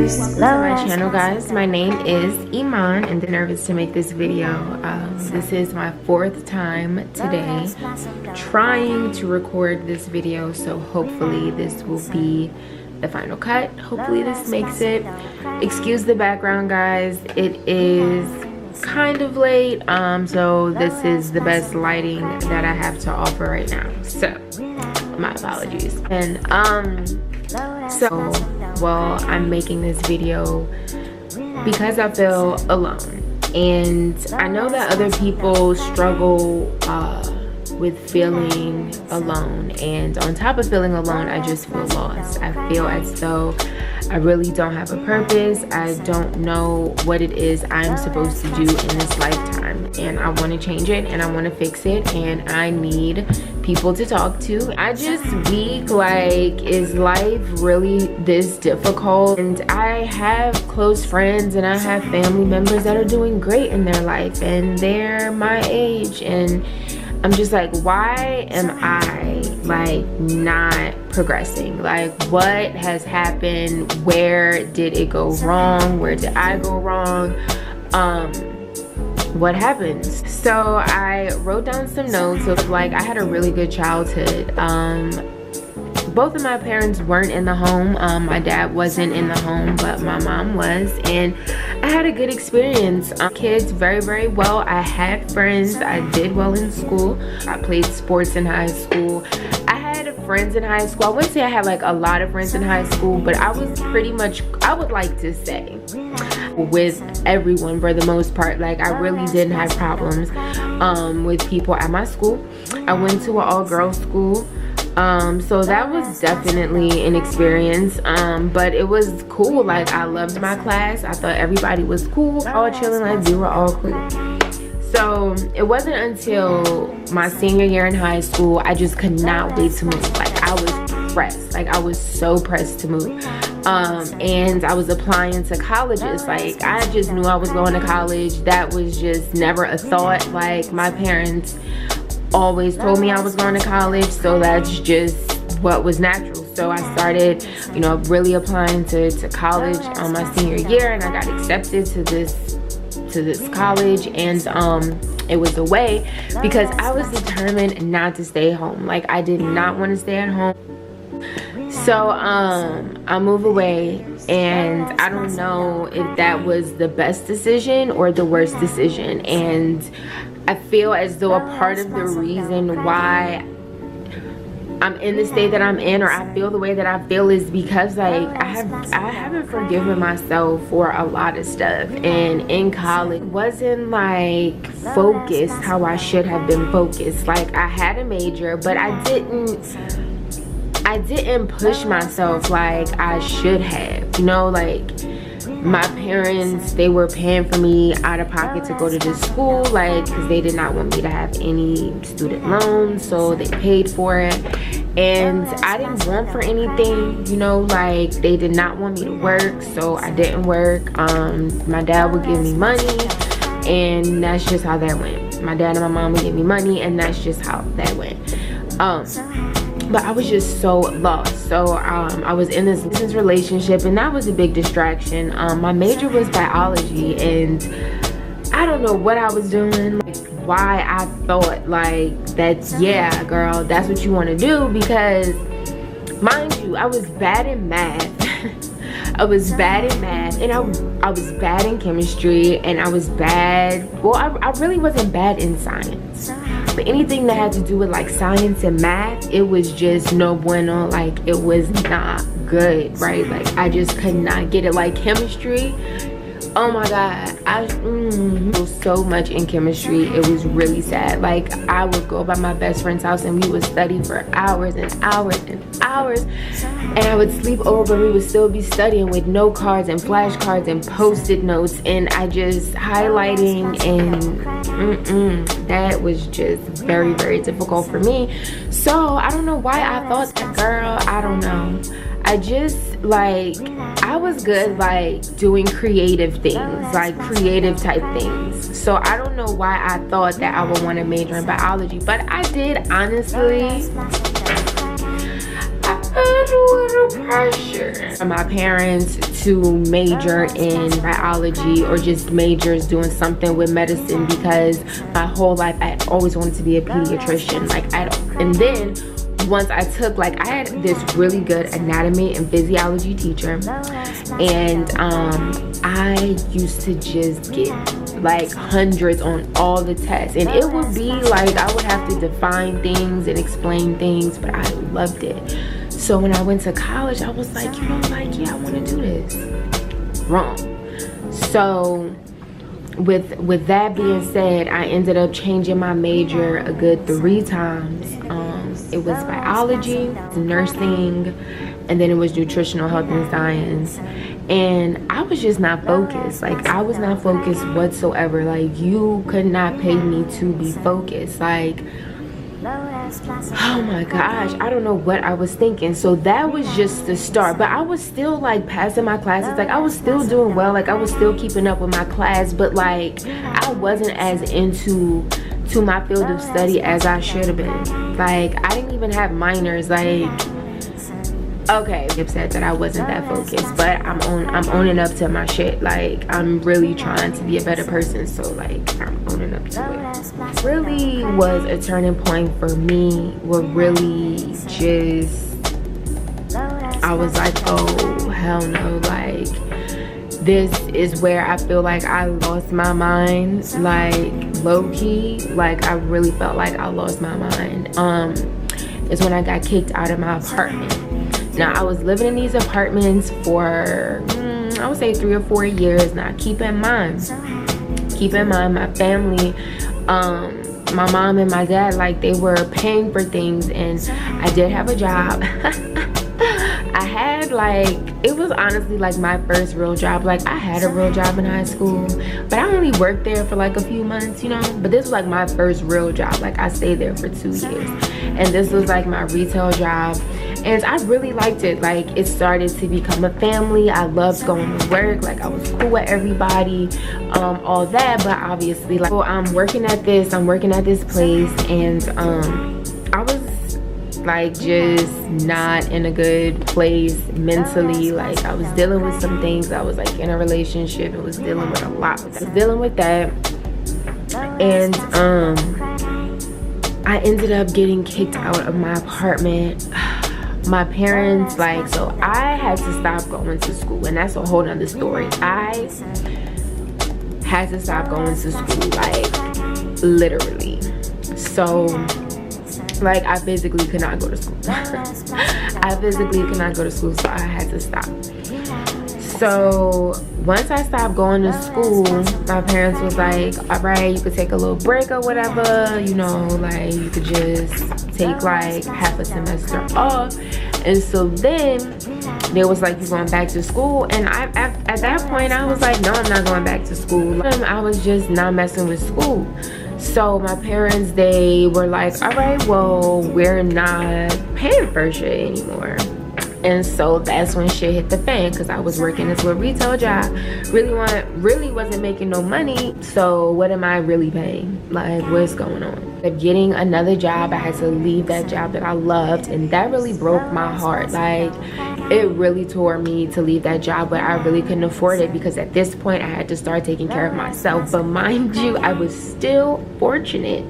Welcome to my channel, guys. My name is Iman and I'm nervous to make this video. This is my 4th time today trying to record this video, so hopefully this will be the final cut. Hopefully this makes it. Excuse the background, guys. It is kind of late, so this is the best lighting that I have to offer right now, so my apologies. And well, I'm making this video because I feel alone, and I know that other people struggle with feeling alone, and on top of feeling alone, I just feel lost. I feel as though I really don't have a purpose. I don't know what it is I'm supposed to do in this lifetime, and I want to change it and I want to fix it, and I need people to talk to. I just weak, like, is life really this difficult? And I have close friends and I have family members that are doing great in their life and they're my age, and I'm just like, why am I like not progressing? Like, what has happened? Where did it go wrong? Where did I go wrong? What happened? So I wrote down some notes of, like, I had a really good childhood. Both of my parents weren't in the home. My dad wasn't in the home, but my mom was, and I had a good experience. Kids very, very well. I had friends. I did well in school. I played sports in high school. I had friends in high school. I wouldn't say I had like a lot of friends in high school, but I was pretty much, I would like to say, with everyone for the most part. Like, I really didn't have problems with people at my school. I went to an all-girls school. So that was definitely an experience, but it was cool. Like, I loved my class. I thought everybody was cool, all chilling, like we were all cool. So it wasn't until my senior year in high school I just could not wait to move. Like, I was pressed. Like, I was so pressed to move. And I was applying to colleges. Like, I just knew I was going to college. That was just never a thought. Like, my parents always told me I was going to college, so that's just what was natural. So I started, you know, really applying to college on my senior year, and I got accepted to this college, and it was a way because I was determined not to stay home. Like, I did not want to stay at home. So I moved away, and I don't know if that was the best decision or the worst decision. And I feel as though a part of the reason why I'm in the state that I'm in, or I feel the way that I feel, is because, like, I haven't forgiven myself for a lot of stuff. And in college, wasn't like focused how I should have been focused. Like, I had a major, but I didn't push myself like I should have, you know. Like, my parents, they were paying for me out of pocket to go to this school, like, because they did not want me to have any student loans, so they paid for it. And I didn't want for anything, you know. Like, they did not want me to work, so I didn't work. My dad would give me money, and that's just how that went. My dad and my mom would give me money, and that's just how that went. But I was just so lost. So I was in this business relationship, and that was a big distraction. My major was biology, and I don't know what I was doing, like, why I thought like that's, yeah, girl, that's what you want to do, because mind you, I was bad in math. I was bad in math, and I was bad in chemistry, and I was bad, well, I really wasn't bad in science. But anything that had to do with, like, science and math, it was just no bueno. Like, it was not good, right? Like, I just could not get it. Like, chemistry, oh my god, I so much in chemistry, it was really sad. Like, I would go by my best friend's house and we would study for hours and hours and hours, and I would sleep over, but we would still be studying with note cards and flashcards and post-it notes, and I just highlighting, and that was just very, very difficult for me. So I don't know why I thought that, girl, I don't know. I just, like, I was good, like, doing creative things, like creative type things. So I don't know why I thought that I would want to major in biology, but I did, honestly. I felt a little pressure. pressure from my parents to major in biology or just majors doing something with medicine, because my whole life I always wanted to be a pediatrician. And then once I took, like, I had this really good anatomy and physiology teacher, and I used to just get like hundreds on all the tests, and it would be like I would have to define things and explain things, but I loved it. So when I went to college, I was like, yeah, I want to do this. Wrong. So with that being said, I ended up changing my major a good 3 times. It was biology, nursing, and then it was nutritional health and science. And I was just not focused. Like, I was not focused whatsoever. Like, you could not pay me to be focused. Like, oh my gosh, I don't know what I was thinking. So that was just the start. But I was still like passing my classes. Like, I was still doing well. Like, I was still keeping up with my class, but like I wasn't as into my field of study as I should have been. Like, I didn't even have minors. Like, okay, I'm upset that I wasn't that focused, but I'm owning up to my shit. Like, I'm really trying to be a better person, so like I'm owning up to it. Really was a turning point for me. What really just, I was like, oh hell no, like this is where I feel like I lost my mind. Like, low-key, like I really felt like I lost my mind. Is when I got kicked out of my apartment. Now, I was living in these apartments for, I would say 3 or 4 years. Now, keep in mind, my family, my mom and my dad, like, they were paying for things, and I did have a job. I had, like, it was honestly like my first real job. Like, I had a real job in high school, but I only worked there for like a few months, you know. But this was like my first real job. Like, I stayed there for 2 years, and this was like my retail job, and I really liked it. Like, it started to become a family. I loved going to work. Like, I was cool with everybody, all that. But obviously, like, so I'm working at this place, and I was like just not in a good place mentally. Like, I was dealing with some things. I was like in a relationship and was dealing with a lot with that. I was dealing with that, and I ended up getting kicked out of my apartment. My parents, like, so I had to stop going to school, and that's a whole nother story. I had to stop going to school, like, literally. So, like, I physically could not go to school. I physically could not go to school, so I had to stop. So once I stopped going to school, my parents was like, all right, you could take a little break or whatever, you know, like, you could just take like half a semester off. And so then they was like, you going back to school? And at that point, I was like, no, I'm not going back to school. I was just not messing with school. So my parents, they were like, all right, well, we're not paying for shit anymore. And so that's when shit hit the fan, because I was working this little retail job, really wasn't making no money. So what am I really paying? Like, what's going on? Getting another job, I had to leave that job that I loved, and that really broke my heart. Like, it really tore me to leave that job, but I really couldn't afford it, because at this point I had to start taking care of myself. But mind you, I was still fortunate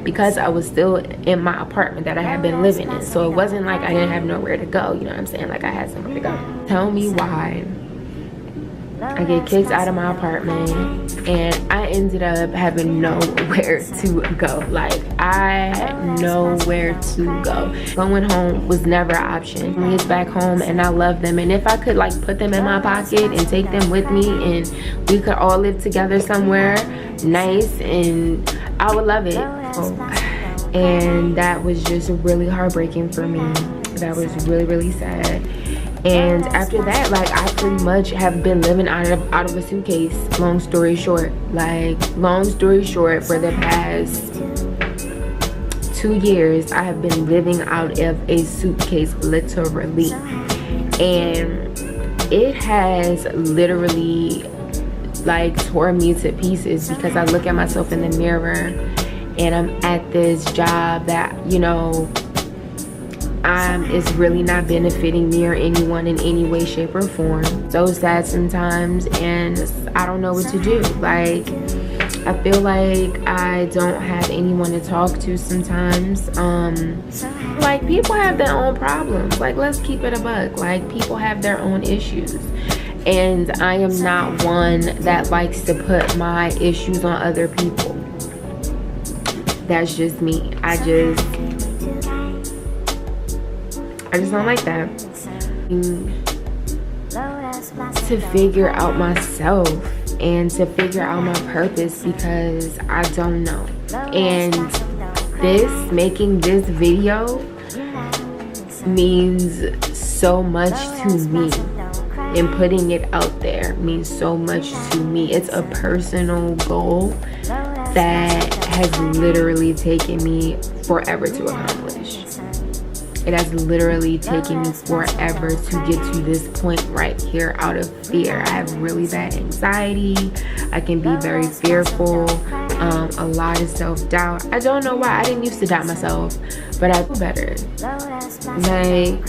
because I was still in my apartment that I had been living in. So it wasn't like I didn't have nowhere to go, you know what I'm saying? Like, I had somewhere to go. Tell me why I get kicked out of my apartment and I ended up having nowhere to go. Like, I had nowhere to go. Going home was never an option. Me is back home and I love them, and if I could like put them in my pocket and take them with me and we could all live together somewhere nice, and I would love it. And that was just really heartbreaking for me. That was really sad. And after that, like, I pretty much have been living out of a suitcase. Long story short, for the past 2 years, I have been living out of a suitcase, literally. And it has literally like tore me to pieces, because I look at myself in the mirror and I'm at this job that, you know, it's really not benefiting me or anyone in any way, shape, or form. So sad sometimes, and I don't know what to do. Like, I feel like I don't have anyone to talk to sometimes. Like, people have their own problems. Like, let's keep it a buck. Like, people have their own issues. And I am not one that likes to put my issues on other people. That's just me. I just don't like that. To figure out myself and to figure out my purpose, because I don't know. And making this video means so much to me, and putting it out there means so much to me. It's a personal goal that has literally taken me forever to accomplish. It has literally taken me forever to get to this point right here out of fear. I have really bad anxiety. I can be very fearful. A lot of self-doubt. I don't know why. I didn't used to doubt myself, but I feel better. Like,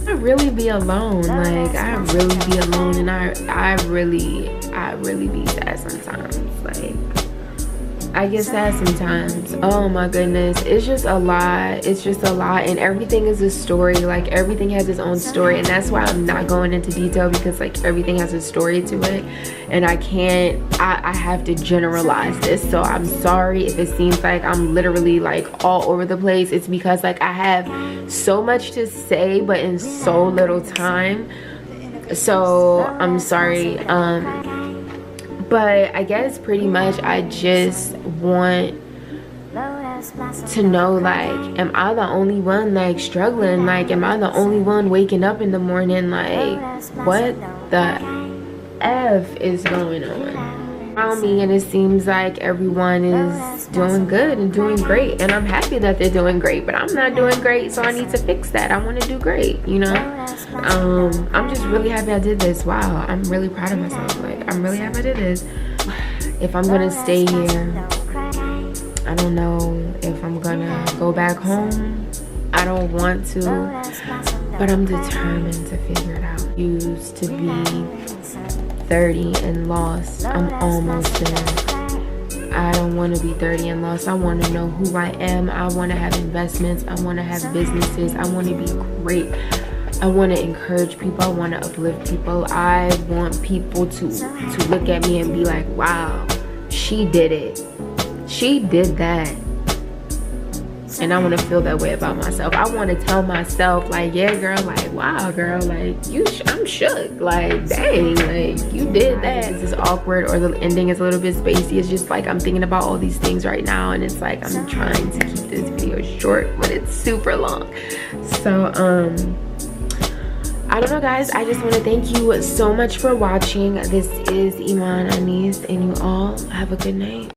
I really be alone. Like, I really be alone, and I really be sad sometimes. Like, I get sad sometimes. Oh my goodness, it's just a lot. It's just a lot, and everything is a story. Like, everything has its own story, and that's why I'm not going into detail, because like everything has a story to it, and I have to generalize this. So I'm sorry if it seems like I'm literally like all over the place. It's because like I have so much to say but in so little time. So I'm sorry. But I guess pretty much I just want to know, like, am I the only one like struggling? Like, am I the only one waking up in the morning like, what the F is going on around me? And it seems like everyone is doing good and doing great, and I'm happy that they're doing great, but I'm not doing great, so I need to fix that. I want to do great, you know. I'm just really happy I did this. Wow, I'm really proud of myself. Like, I'm really happy I did this. If I'm gonna stay here, I don't know if I'm gonna go back home. I don't want to, but I'm determined to figure it out. Used to be 30 and lost. I'm almost there. I don't want to be 30 and lost. I want to know who I am. I want to have investments. I want to have businesses. I want to be great. I want to encourage people. I want to uplift people. I want people to look at me and be like, wow, she did it. She did that. And I want to feel that way about myself. I want to tell myself, like, yeah, girl, like, wow, girl, like, I'm shook. Like, dang, like, you did that. This is awkward, or the ending is a little bit spacey. It's just like I'm thinking about all these things right now, and it's like I'm trying to keep this video short, but it's super long. So, I don't know, guys. I just want to thank you so much for watching. This is Iman Anis, and you all have a good night.